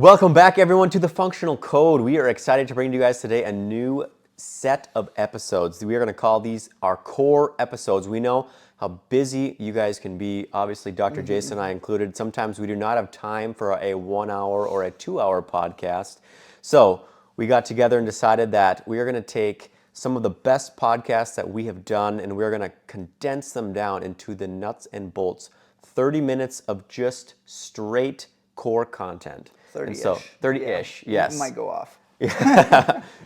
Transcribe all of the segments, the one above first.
Welcome back, everyone, to the Functional Code. We are excited to bring to you guys today a new set of episodes. We are going to call these our core episodes. We know how busy you guys can be. Obviously, Dr. Jace and I included. Sometimes we do not have time for a 1 hour or a 2 hour podcast. So we got together and decided that we are going to take some of the best podcasts that we have done and we're going to condense them down into the nuts and bolts. 30 minutes of just straight core content. 30-ish. So 30-ish, yes. It might go off. We're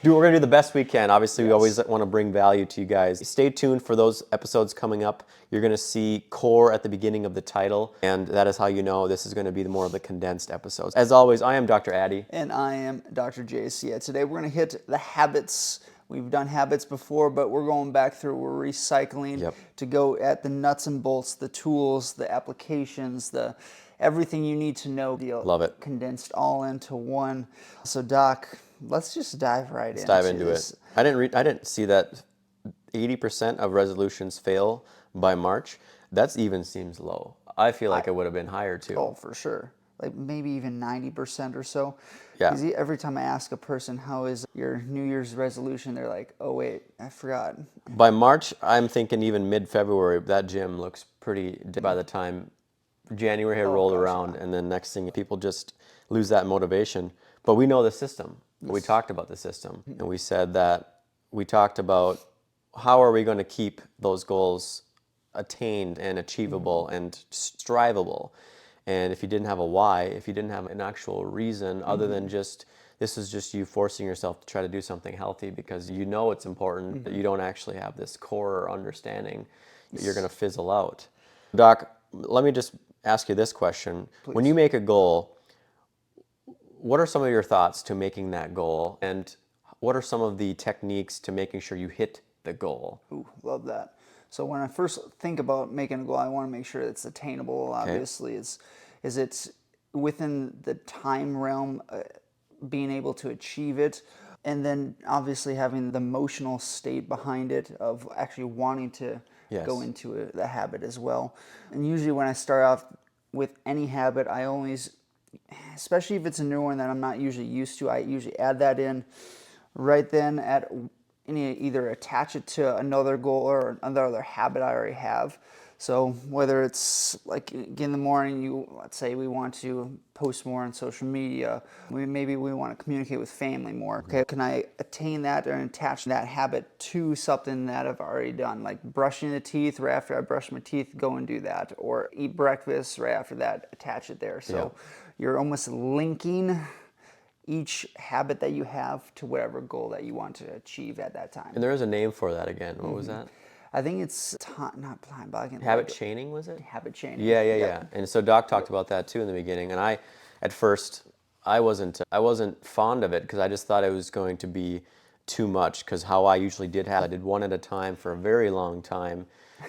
going to do the best we can. Obviously, we always want to bring value to you guys. Stay tuned for those episodes coming up. You're going to see core at the beginning of the title, and that is how you know this is going to be more of the condensed episodes. As always, I am Dr. Addy. And I am Dr. Jace. Yeah, today we're going to hit the habits. We've done habits before, but we're going back through, we're recycling to go at the nuts and bolts, the tools, the applications, everything you need to know. Love it. Condensed all into one. So Doc, let's just dive right in. Let's dive into it. I didn't see that 80% of resolutions fail by March. That even seems low. I feel like it would have been higher too. Oh, for sure. Like maybe even 90% or so. Yeah. Because every time I ask a person, how is your New Year's resolution, they're like, oh wait, I forgot. By March, I'm thinking even mid-February, that gym looks pretty by the time January had rolled around, and then next thing, people just lose that motivation. But we know the system. Yes. We talked about the system, and we said that we talked about how are we going to keep those goals attained and achievable and strivable. And if you didn't have a why, if you didn't have an actual reason other than just, this is just you forcing yourself to try to do something healthy because you know it's important, but you don't actually have this core understanding, you're going to fizzle out. Doc, let me just ask you this question. Please. When you make a goal, what are some of your thoughts to making that goal? And what are some of the techniques to making sure you hit the goal? Ooh, love that. So when I first think about making a goal, I want to make sure it's attainable. Obviously, is it within the time realm, being able to achieve it, and then obviously having the emotional state behind it of actually wanting to go into the habit as well. And usually when I start off with any habit, I always, especially if it's a new one that I'm not usually used to, I usually add that in right then and either attach it to another goal or another habit I already have. So whether it's like in the morning, let's say we want to post more on social media, maybe we want to communicate with family more. Okay, can I attain that or attach that habit to something that I've already done? Like brushing the teeth, right after I brush my teeth, go and do that. Or eat breakfast, right after that, attach it there. So you're almost linking each habit that you have to whatever goal that you want to achieve at that time. And there is a name for that again. What was that? I think it's not time, but I can. Habit chaining, was it? Habit chaining. Yeah. And so Doc talked about that too in the beginning. And at first, I wasn't fond of it because I just thought it was going to be too much. Because how I usually I did one at a time for a very long time.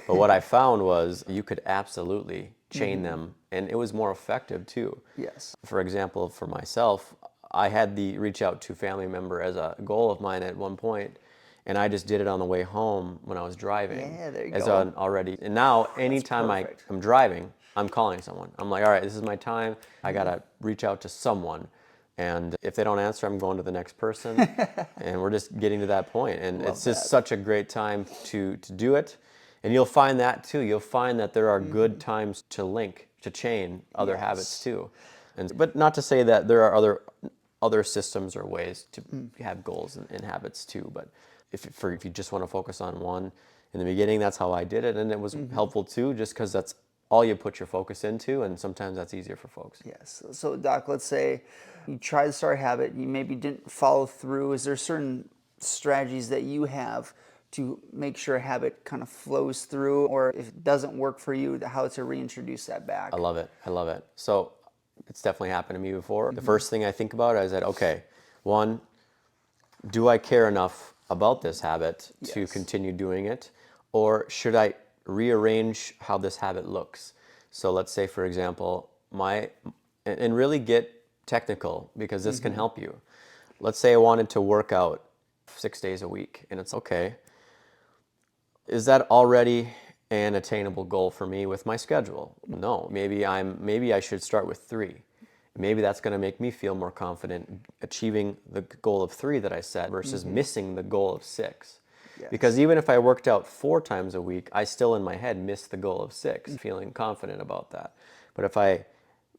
But what I found was you could absolutely chain them, and it was more effective too. Yes. For example, for myself, I had the reach out to family member as a goal of mine at one point. And I just did it on the way home when I was driving. Yeah, there you go. Already. And now, anytime I'm driving, I'm calling someone. I'm like, all right, this is my time. I got to reach out to someone. And if they don't answer, I'm going to the next person. And we're just getting to that point. And it's just such a great time to do it. And you'll find that too. You'll find that there are good times to chain other habits too. But not to say that there are other systems or ways to have goals and habits too. But if you just want to focus on one in the beginning, that's how I did it, and it was helpful too, just because that's all you put your focus into, and sometimes that's easier for folks. Yes. So Doc, let's say you try to start a habit, you maybe didn't follow through. Is there certain strategies that you have to make sure a habit kind of flows through, or if it doesn't work for you, how to reintroduce that back? I love it. So it's definitely happened to me before. The first thing I think about is that, okay, one, do I care enough about this habit to continue doing it, or should I rearrange how this habit looks? So let's say, for example, and really get technical because this can help you. Let's say I wanted to work out 6 days a week, and it's okay. Is that already an attainable goal for me with my schedule? No, maybe I should start with 3. maybe that's going to make me feel more confident achieving the goal of 3 that I set versus missing the goal of 6. Yes. Because even if I worked out 4 times a week, I still in my head missed the goal of 6, feeling confident about that. But if I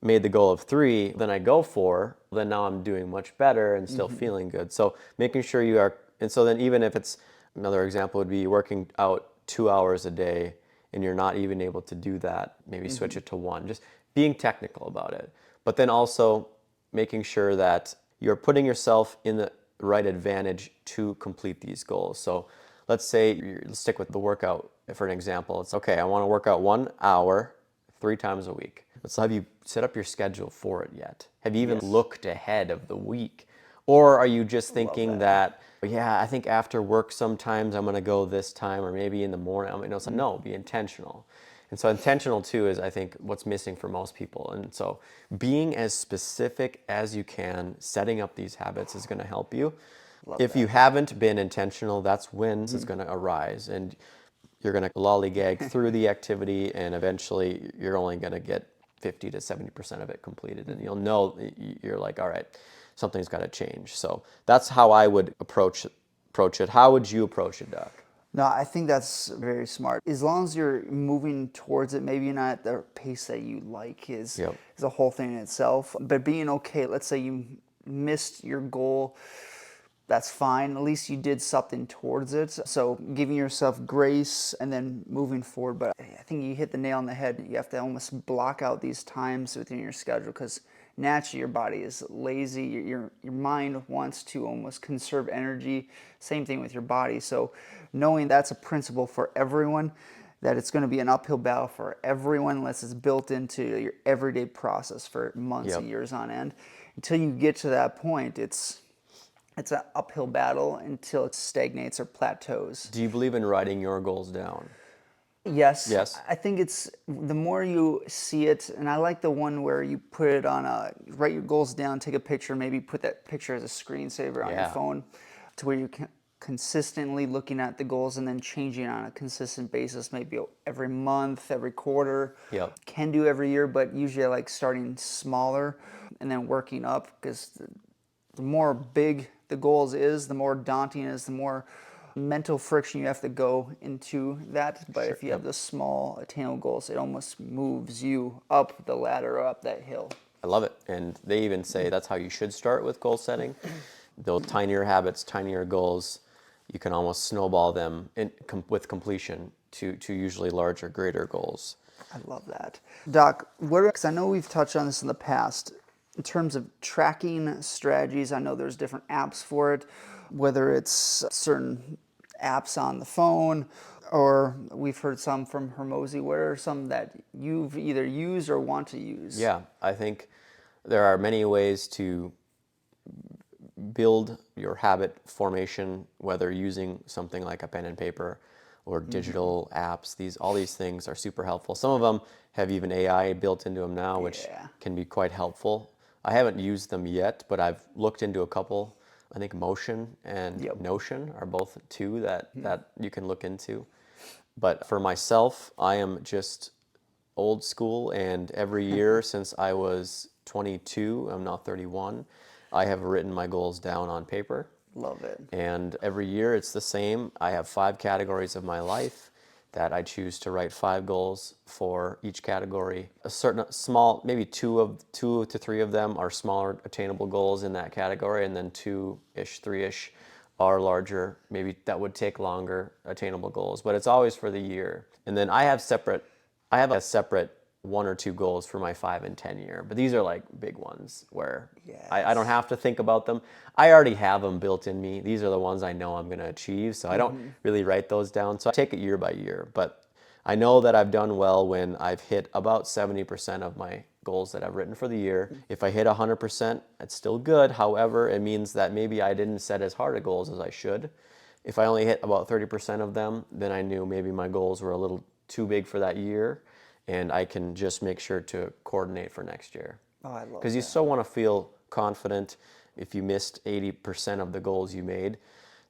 made the goal of 3, then I go 4, then now I'm doing much better and still feeling good. So making sure you are, and so then even if it's, another example would be working out 2 hours a day and you're not even able to do that, maybe switch it to 1. Just being technical about it. But then also making sure that you're putting yourself in the right advantage to complete these goals. So let's say, let's stick with the workout for an example. It's okay, I want to work out 1 hour 3 times a week. So have you set up your schedule for it yet? Have you even looked ahead of the week? Or are you just thinking that, yeah, I think after work sometimes I'm going to go this time, or maybe in the morning. I mean, no, be intentional. And so intentional too is, I think, what's missing for most people. And so being as specific as you can, setting up these habits is going to help you. If you haven't been intentional, that's when it's going to arise. And you're going to lollygag through the activity, and eventually you're only going to get 50 to 70% of it completed. And you'll know, you're like, all right, something's got to change. So that's how I would approach it. How would you approach it, Doc? No, I think that's very smart. As long as you're moving towards it, maybe not at the pace that you like is a whole thing in itself. But being okay, let's say you missed your goal, that's fine. At least you did something towards it. So giving yourself grace and then moving forward. But I think you hit the nail on the head. You have to almost block out these times within your schedule, because naturally your body is lazy. Your mind wants to almost conserve energy. Same thing with your body. So knowing that's a principle for everyone, that it's going to be an uphill battle for everyone unless it's built into your everyday process for months and years on end. Until you get to that point, it's an uphill battle until it stagnates or plateaus. Do you believe in writing your goals down? Yes. Yes. I think it's the more you see it, and I like the one where you put it on write your goals down, take a picture, maybe put that picture as a screensaver on your phone, to where you can consistently looking at the goals and then changing on a consistent basis, maybe every month, every quarter. Can do every year, but usually I like starting smaller and then working up, because the more big the goals is, the more daunting it is, the more mental friction you have to go into that. But if you have the small attainable goals, it almost moves you up the ladder or up that hill. I love it. And they even say that's how you should start with goal setting. Those tinier habits, tinier goals, you can almost snowball them with completion to usually larger, greater goals. I love that. Doc, because I know we've touched on this in the past, in terms of tracking strategies, I know there's different apps for it, whether it's certain apps on the phone, or we've heard some from Hermosi. What are some that you've either used or want to use? Yeah, I think there are many ways to build your habit formation, whether using something like a pen and paper or digital apps. All these things are super helpful. Some of them have even AI built into them now, which can be quite helpful. I haven't used them yet, but I've looked into a couple. I think Motion and Notion are both two that you can look into. But for myself, I am just old school, and every year since I was 22, I'm now 31, I have written my goals down on paper. Love it. And every year it's the same. I have 5 categories of my life that I choose to write 5 goals for each category. A certain small, maybe 2 to 3 of them are smaller attainable goals in that category, and then 2-ish, 3-ish are larger, maybe that would take longer attainable goals, but it's always for the year. And then I have a separate 1 or 2 goals for my 5 and 10 year, but these are like big ones where I don't have to think about them. I already have them built in me. These are the ones I know I'm going to achieve, so I don't really write those down. So I take it year by year, but I know that I've done well when I've hit about 70% of my goals that I've written for the year. If I hit 100%, it's still good. However, it means that maybe I didn't set as hard a goals as I should. If I only hit about 30% of them, then I knew maybe my goals were a little too big for that year, and I can just make sure to coordinate for next year. Oh, I love that. Because you still want to feel confident. If you missed 80% of the goals you made,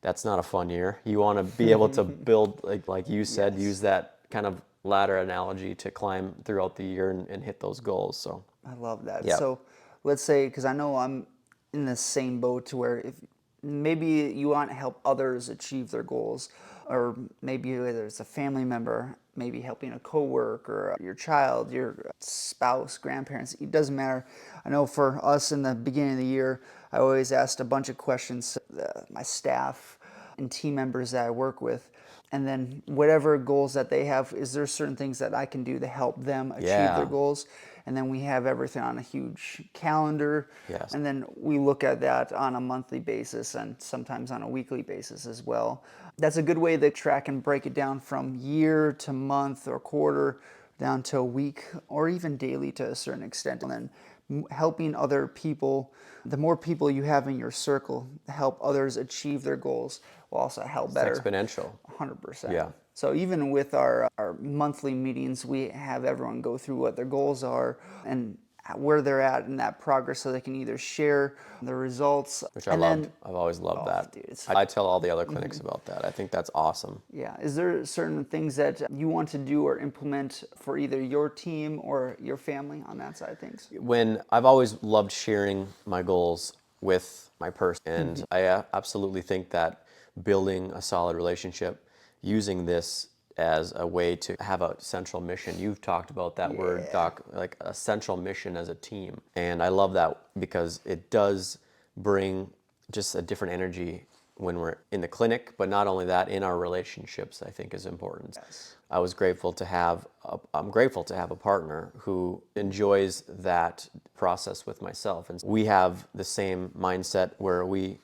that's not a fun year. You want to be able to build, like you said, use that kind of ladder analogy to climb throughout the year and hit those goals. So I love that. Yeah. So let's say, because I know I'm in the same boat to where if maybe you want to help others achieve their goals, or maybe whether it's a family member, maybe helping a coworker, your child, your spouse, grandparents, it doesn't matter. I know for us in the beginning of the year, I always asked a bunch of questions to my staff and team members that I work with. And then whatever goals that they have, is there certain things that I can do to help them achieve their Yeah. goals? And then we have everything on a huge calendar. Yes. And then we look at that on a monthly basis and sometimes on a weekly basis as well. That's a good way to track and break it down from year to month or quarter down to a week or even daily to a certain extent. And then helping other people, the more people you have in your circle help others achieve their goals will also help better. It's exponential. 100%. Yeah. So even with our monthly meetings, we have everyone go through what their goals are and where they're at in that progress so they can either share the results. Which I loved. I've always loved that. Dude, I tell all the other clinics about that. I think that's awesome. Yeah. Is there certain things that you want to do or implement for either your team or your family on that side of things? When I've always loved sharing my goals with my person, and I absolutely think that building a solid relationship, using this as a way to have a central mission. You've talked about that word, Doc, like a central mission as a team. And I love that because it does bring just a different energy when we're in the clinic, but not only that, in our relationships, I think is important. Yes. I was grateful to have, I'm grateful to have a partner who enjoys that process with myself. And we have the same mindset where we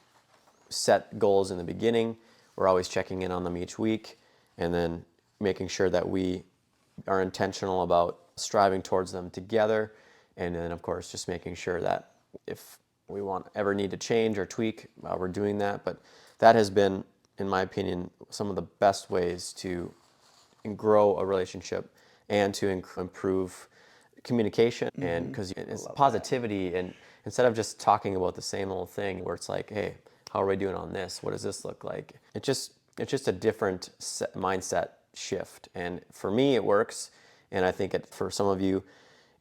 set goals in the beginning. We're always checking in on them each week and then making sure that we are intentional about striving towards them together. And then, of course, just making sure that if we ever need to change or tweak, we're doing that. But that has been, in my opinion, some of the best ways to grow a relationship and to improve communication. And because it's positivity, and instead of just talking about the same old thing where it's like, hey, how are we doing on this? What does this look like? It's just a different mindset shift. And for me, it works. And I think for some of you,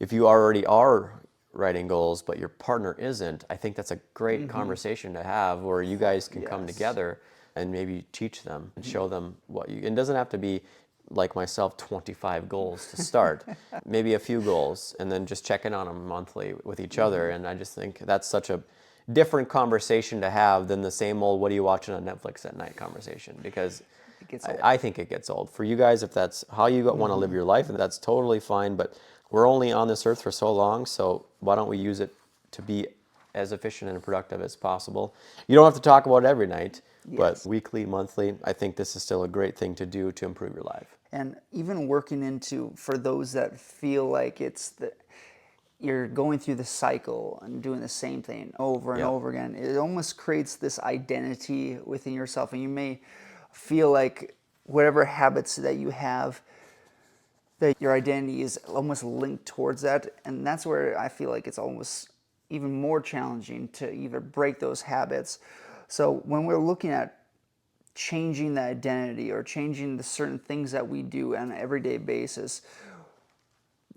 if you already are writing goals, but your partner isn't, I think that's a great conversation to have where you guys can come together and maybe teach them and show them it doesn't have to be like myself, 25 goals to start, maybe a few goals, and then just checking on them monthly with each other. And I just think that's such a different conversation to have than the same old, what are you watching on Netflix at night conversation, because I think it gets old. For you guys, if that's how you want to live your life, and that's totally fine, but we're only on this earth for so long, so why don't we use it to be as efficient and productive as possible? You don't have to talk about it every night, but weekly, monthly, I think this is still a great thing to do to improve your life. And even working into, for those that feel like you're going through the cycle and doing the same thing over and over again, it almost creates this identity within yourself. And you may feel like whatever habits that you have, that your identity is almost linked towards that. And that's where I feel like it's almost even more challenging to either break those habits. So when we're looking at changing the identity or changing the certain things that we do on an everyday basis,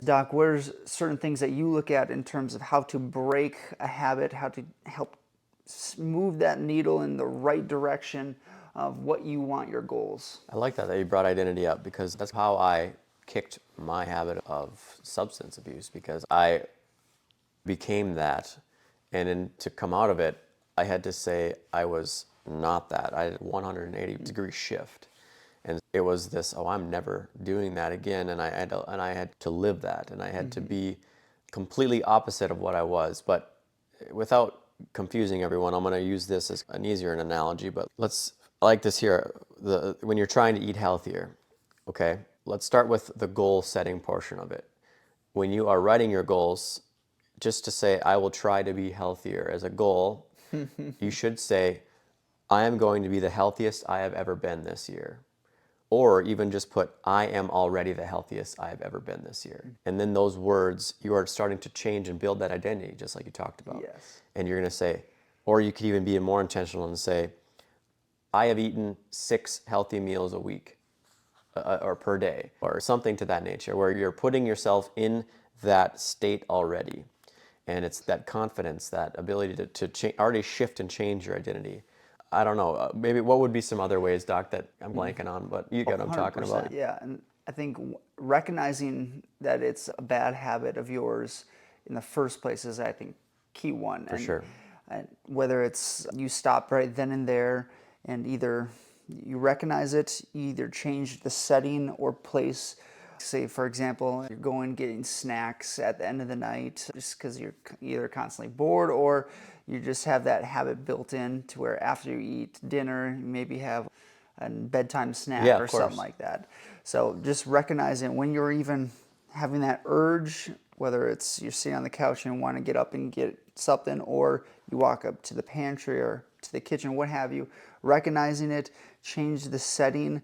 Doc, what are certain things that you look at in terms of how to break a habit, how to help move that needle in the right direction of what you want your goals? I like that you brought identity up, because that's how I kicked my habit of substance abuse, because I became that. And then to come out of it, I had to say I was not that. I had a 180-degree shift. And it was this, I'm never doing that again. And I had to live that. And I had to be completely opposite of what I was. But without confusing everyone, I'm going to use this as an easier analogy. But I like this here. When you're trying to eat healthier, okay? Let's start with the goal setting portion of it. When you are writing your goals, just to say, I will try to be healthier as a goal, you should say, I am going to be the healthiest I have ever been this year. Or even just put, I am already the healthiest I have ever been this year. And then those words, you are starting to change and build that identity, just like you talked about. Yes. And you're going to say, or you could even be more intentional and say, I have eaten 6 healthy meals a week or per day, or something to that nature, where you're putting yourself in that state already. And it's that confidence, that ability to already shift and change your identity. I don't know, maybe what would be some other ways, Doc, that I'm blanking on, but you get what I'm talking about. Yeah, and I think recognizing that it's a bad habit of yours in the first place is, I think, key one. For sure. And whether it's you stop right then and there and either you recognize it, you either change the setting or place. Say, for example, you're going getting snacks at the end of the night just because you're either constantly bored or you just have that habit built in to where after you eat dinner, you maybe have a bedtime snack Yeah, or of course. something like that. So just recognizing when you're even having that urge, whether it's you're sitting on the couch and want to get up and get something, or you walk up to the pantry or to the kitchen, what have you, recognizing it, change the setting,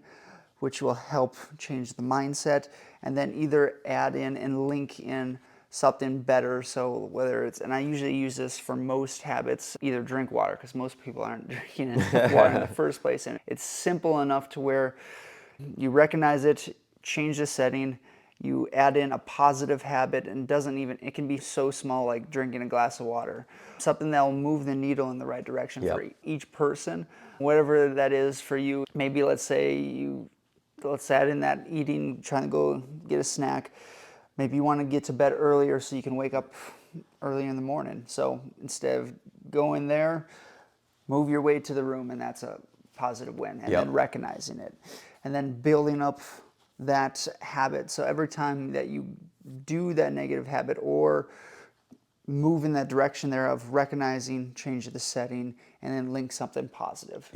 which will help change the mindset, and then either add in and link in something better. So whether it's, and I usually use this for most habits, either drink water, because most people aren't drinking water in the first place. And it's simple enough to where you recognize it, change the setting, you add in a positive habit, and it can be so small like drinking a glass of water. Something that will move the needle in the right direction for each person, whatever that is for you. Maybe let's add in that eating, trying to go get a snack. Maybe you want to get to bed earlier so you can wake up early in the morning. So instead of going there, move your way to the room, and that's a positive win. And then recognizing it. And then building up that habit. So every time that you do that negative habit or move in that direction thereof, recognizing, change the setting, and then link something positive.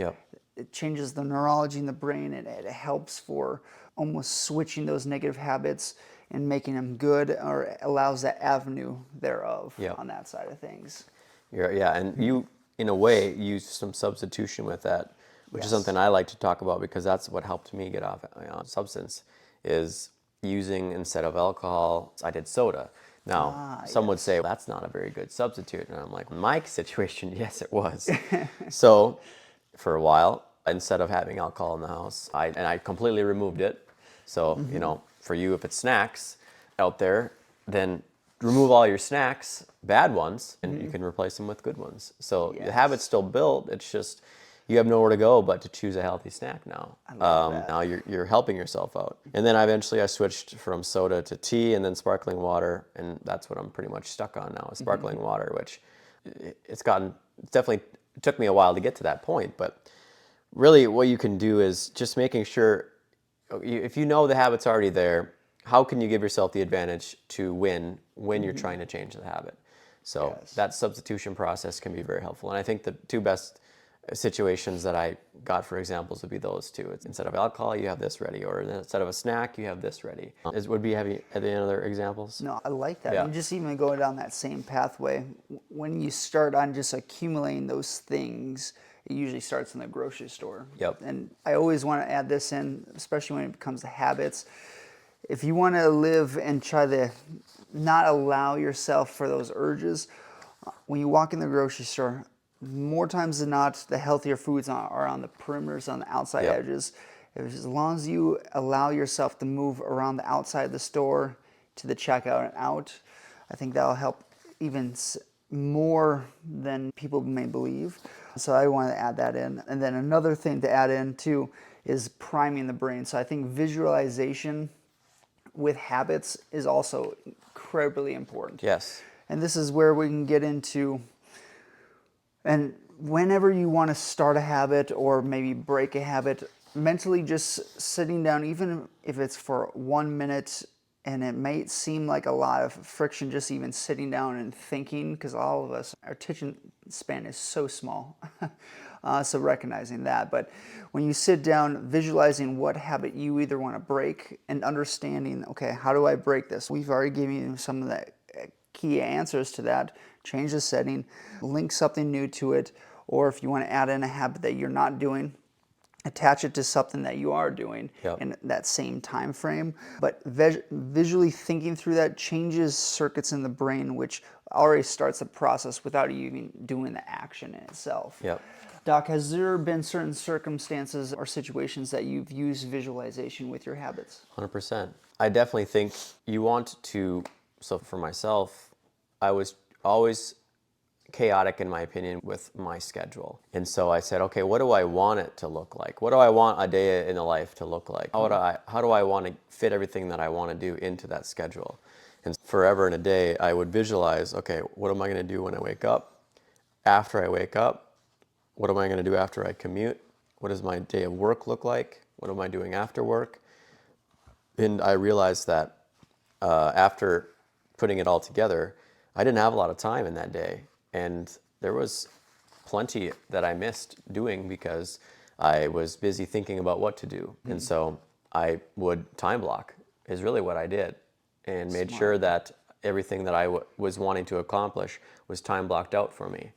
It changes the neurology in the brain, and it helps for almost switching those negative habits and making them good, or allows that avenue thereof on that side of things. And you, in a way, use some substitution with that, which is something I like to talk about because that's what helped me get off substance, is using, instead of alcohol, I did soda. Now, some would say, well, that's not a very good substitute. And I'm like, in my situation, yes, it was. So for a while, instead of having alcohol in the house, I completely removed it. So, you know, for you, if it's snacks out there, then remove all your snacks, bad ones, and you can replace them with good ones. So the habit's still built. It's just you have nowhere to go but to choose a healthy snack now. I love that. Now you're helping yourself out. And then eventually I switched from soda to tea and then sparkling water, and that's what I'm pretty much stuck on now, is sparkling water, which it definitely took me a while to get to that point. But really what you can do is just making sure, if you know the habit's already there, how can you give yourself the advantage to win when you're trying to change the habit? So that substitution process can be very helpful. And I think the two best situations that I got for examples would be those two. It's instead of alcohol, you have this ready, or instead of a snack, you have this ready. Have you any other examples? No, I like that. And just even going down that same pathway, when you start on just accumulating those things, it usually starts in the grocery store. And I always want to add this in, especially when it comes to habits. If you want to live and try to not allow yourself for those urges, when you walk in the grocery store, more times than not, the healthier foods are on the perimeters, on the outside edges. As long as you allow yourself to move around the outside of the store to the checkout and out, I think that'll help even more than people may believe. So I want to add that in. And then another thing to add in too is priming the brain. So I think visualization with habits is also incredibly important. And this is where we can get into, and whenever you want to start a habit or maybe break a habit, mentally just sitting down, even if it's for 1 minute, and it may seem like a lot of friction just even sitting down and thinking, because all of us, our attention span is so small. So recognizing that. But when you sit down, visualizing what habit you either want to break and understanding, okay, how do I break this? We've already given you some of the key answers to that. Change the setting, link something new to it, or if you want to add in a habit that you're not doing, attach it to something that you are doing in that same time frame. But visually thinking through that changes circuits in the brain, which already starts the process without you even doing the action in itself. Doc, has there been certain circumstances or situations that you've used visualization with your habits? 100%. I definitely think you want to, so for myself, I was always chaotic in my opinion with my schedule. And so I said, okay, what do I want it to look like? What do I want a day in the life to look like? How do I want to fit everything that I want to do into that schedule? And forever in a day, I would visualize, okay, what am I going to do when I wake up? After I wake up, what am I going to do after I commute? What does my day of work look like? What am I doing after work? And I realized that after putting it all together, I didn't have a lot of time in that day. And there was plenty that I missed doing because I was busy thinking about what to do. And so I would time block is really what I did, and made sure that everything that I was wanting to accomplish was time blocked out for me.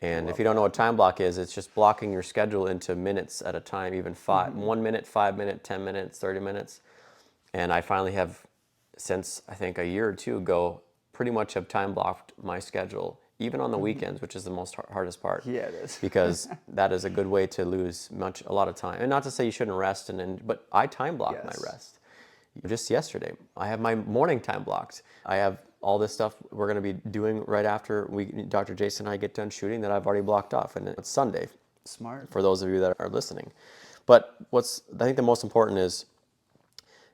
And if you don't know what time block is, it's just blocking your schedule into minutes at a time, even 1 minute, 5 minutes, 10 minutes, 30 minutes. And I finally have, since I think a year or two ago, pretty much have time blocked my schedule, even on the weekends, which is the most hardest part. Yeah, it is. Because that is a good way to lose a lot of time. And not to say you shouldn't rest, but I time block my rest. Just yesterday, I have my morning time blocked. I have all this stuff we're going to be doing right after Dr. Jace and I get done shooting that I've already blocked off, and it's Sunday. Smart. For those of you that are listening. But I think the most important is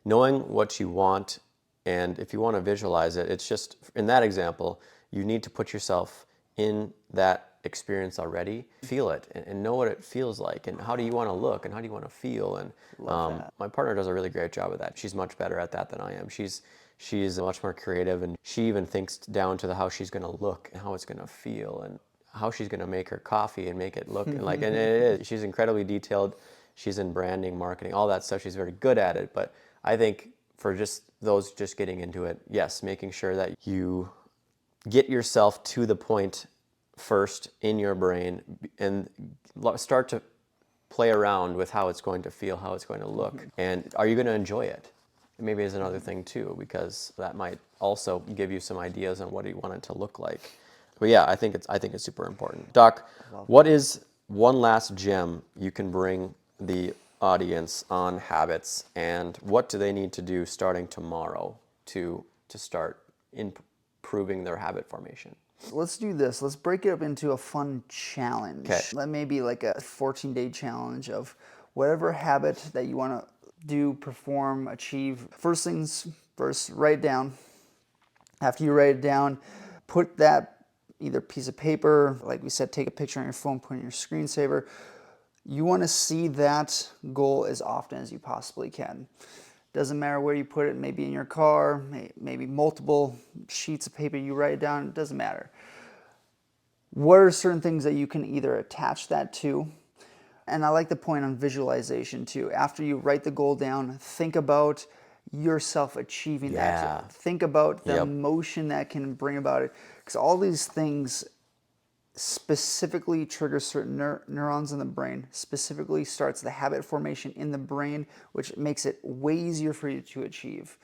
knowing what you want, and if you want to visualize it, it's just, in that example, you need to put yourself in that experience already, feel it, and know what it feels like, and how do you want to look, and how do you want to feel. And my partner does a really great job of that. She's much better at that than I am. She's much more creative, and she even thinks down to how she's going to look and how it's going to feel and how she's going to make her coffee and make it look like, and it is. She's incredibly detailed. She's in branding, marketing, all that stuff. She's very good at it. But I think for just those just getting into it, yes, making sure that you get yourself to the point first in your brain and start to play around with how it's going to feel, how it's going to look, and are you going to enjoy it? Maybe is another thing too, because that might also give you some ideas on what you want it to look like. But yeah, I think it's super important. Doc, what is one last gem you can bring the audience on habits, and what do they need to do starting tomorrow to start improving their habit formation? Let's do this. Let's break it up into a fun challenge. Okay. That may be like a 14-day challenge of whatever habit that you want to do, perform, achieve. First things first, write it down. After you write it down, put that either piece of paper, like we said, take a picture on your phone, put it in your screensaver. You want to see that goal as often as you possibly can. Doesn't matter where you put it, maybe in your car, maybe multiple sheets of paper, you write it down, it doesn't matter. What are certain things that you can either attach that to? And I like the point on visualization too. After you write the goal down, think about yourself achieving that. Think about the emotion that can bring about it. Because all these things specifically trigger certain neurons in the brain, specifically starts the habit formation in the brain, which makes it way easier for you to achieve.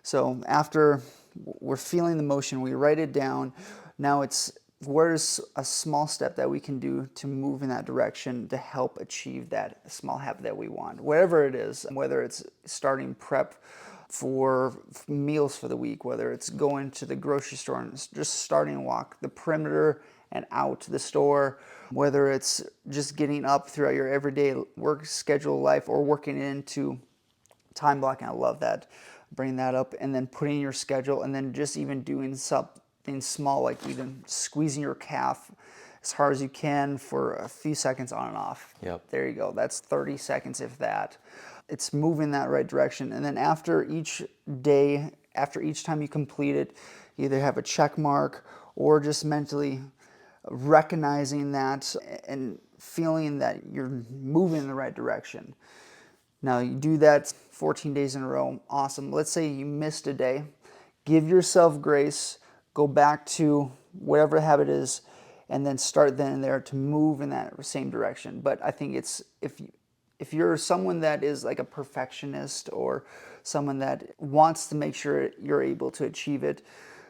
So after we're feeling the motion, we write it down. Now it's, where's a small step that we can do to move in that direction to help achieve that small habit that we want? Whatever it is, whether it's starting prep for meals for the week, whether it's going to the grocery store and just starting to walk the perimeter and out to the store, whether it's just getting up throughout your everyday work schedule life or working into time blocking. I love that. Bring that up and then putting in your schedule, and then just even doing something small, like even squeezing your calf as hard as you can for a few seconds on and off. There you go. That's 30 seconds, if that. It's moving that right direction. And then after each day, after each time you complete it, you either have a check mark or just mentally recognizing that and feeling that you're moving in the right direction. Now you do that 14 days in a row, awesome. Let's say you missed a day, give yourself grace, go back to whatever habit is, and then start then and there to move in that same direction. But I think it's, if you're someone that is like a perfectionist or someone that wants to make sure you're able to achieve it,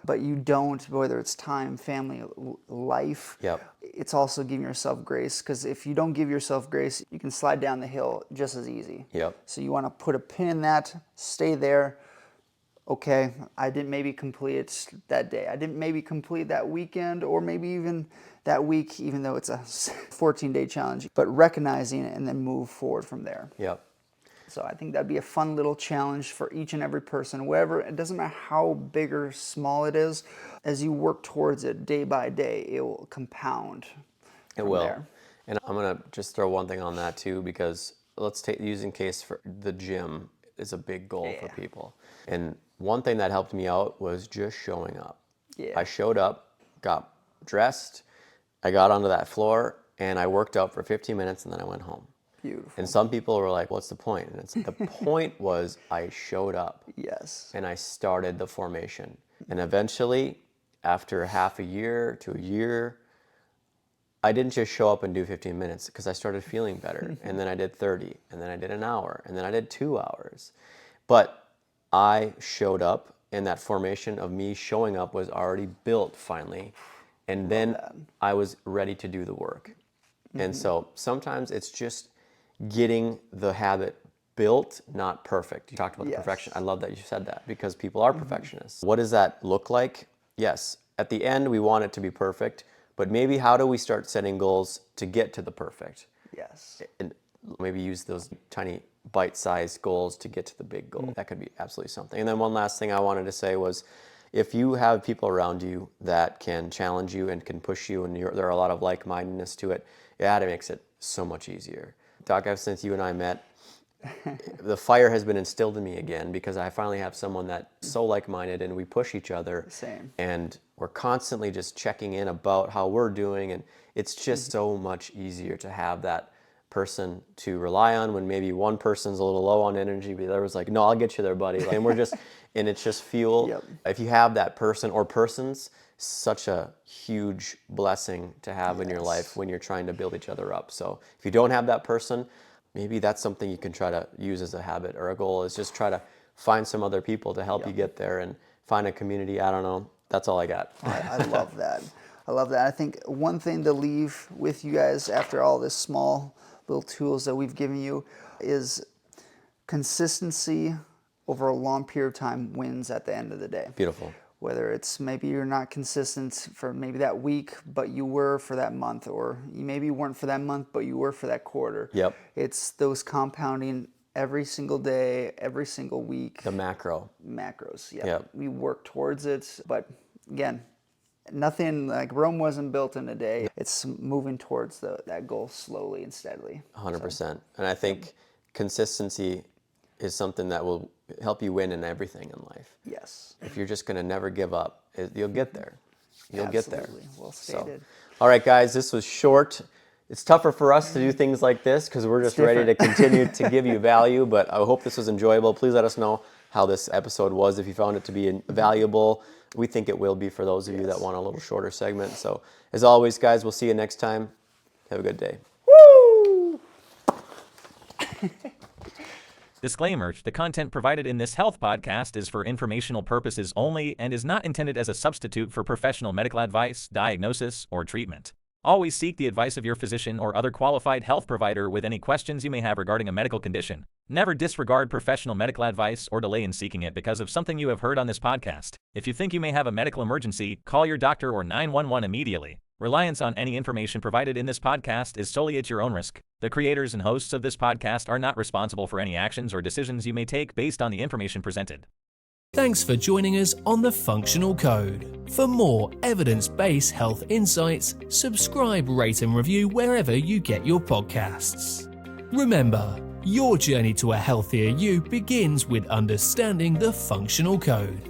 but you don't, whether it's time, family, life, it's also giving yourself grace, because if you don't give yourself grace, you can slide down the hill just as easy. So you want to put a pin in that, stay there, okay, I didn't maybe complete it that day. I didn't maybe complete that weekend, or maybe even that week, even though it's a 14-day challenge, but recognizing it and then move forward from there. Yep. So I think that'd be a fun little challenge for each and every person, wherever, it doesn't matter how big or small it is, as you work towards it day by day, it will compound. It will. There. And I'm going to just throw one thing on that too, because let's take using case for the gym is a big goal for people. And one thing that helped me out was just showing up. Yeah. I showed up, got dressed, I got onto that floor, and I worked out for 15 minutes, and then I went home. Beautiful. And some people were like, what's the point? And it's the point was I showed up. Yes. And I started the formation. And eventually, after half a year to a year, I didn't just show up and do 15 minutes, because I started feeling better. And then I did 30, and then I did an hour, and then I did 2 hours. But I showed up, and that formation of me showing up was already built finally. And then I was ready to do the work. And so sometimes it's just getting the habit built, not perfect. You talked about the perfection. I love that you said that, because people are perfectionists. What does that look like? Yes, at the end we want it to be perfect, but maybe how do we start setting goals to get to the perfect? Yes. And maybe use those tiny bite-sized goals to get to the big goal. That could be absolutely something. And then one last thing I wanted to say was, if you have people around you that can challenge you and can push you, and there are a lot of like-mindedness to it, it makes it so much easier. Doc, ever since you and I met, the fire has been instilled in me again, because I finally have someone that's so like-minded, and we push each other. Same. And we're constantly just checking in about how we're doing, and it's just so much easier to have that person to rely on when maybe one person's a little low on energy, but the other was like, no, I'll get you there, buddy. And we're just, and it's just fuel. Yep. If you have that person or persons, such a huge blessing to have in your life when you're trying to build each other up. So if you don't have that person, maybe that's something you can try to use as a habit or a goal, is just try to find some other people to help you get there, and find a community. I don't know. That's all I got. I love that. I love that. I think one thing to leave with you guys after all this small little tools that we've given you is consistency over a long period of time wins at the end of the day. Beautiful. Whether it's maybe you're not consistent for maybe that week, but you were for that month, or you maybe weren't for that month, but you were for that quarter. Yep. It's those compounding every single day, every single week. The macros. Yeah. Yep. We work towards it, but again, nothing like Rome wasn't built in a day. It's moving towards that goal slowly and steadily. 100%. So. And I think consistency is something that will help you win in everything in life. Yes. If you're just going to never give up, you'll get there. You'll get there. Well stated. So, all right, guys, this was short. It's tougher for us to do things like this because we're just ready to continue to give you value, but I hope this was enjoyable. Please let us know how this episode was, if you found it to be valuable. We think it will be for those of you that want a little shorter segment. So, as always, guys, we'll see you next time. Have a good day. Woo! Disclaimer: the content provided in this health podcast is for informational purposes only and is not intended as a substitute for professional medical advice, diagnosis, or treatment. Always seek the advice of your physician or other qualified health provider with any questions you may have regarding a medical condition. Never disregard professional medical advice or delay in seeking it because of something you have heard on this podcast. If you think you may have a medical emergency, call your doctor or 911 immediately. Reliance on any information provided in this podcast is solely at your own risk. The creators and hosts of this podcast are not responsible for any actions or decisions you may take based on the information presented. Thanks for joining us on The Functional Code. For more evidence-based health insights, subscribe, rate and review wherever you get your podcasts. Remember, your journey to a healthier you begins with understanding the functional code.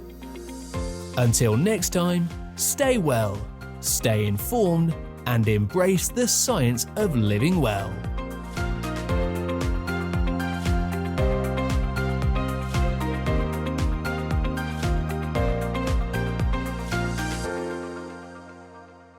Until next time, stay well, stay informed, and embrace the science of living well.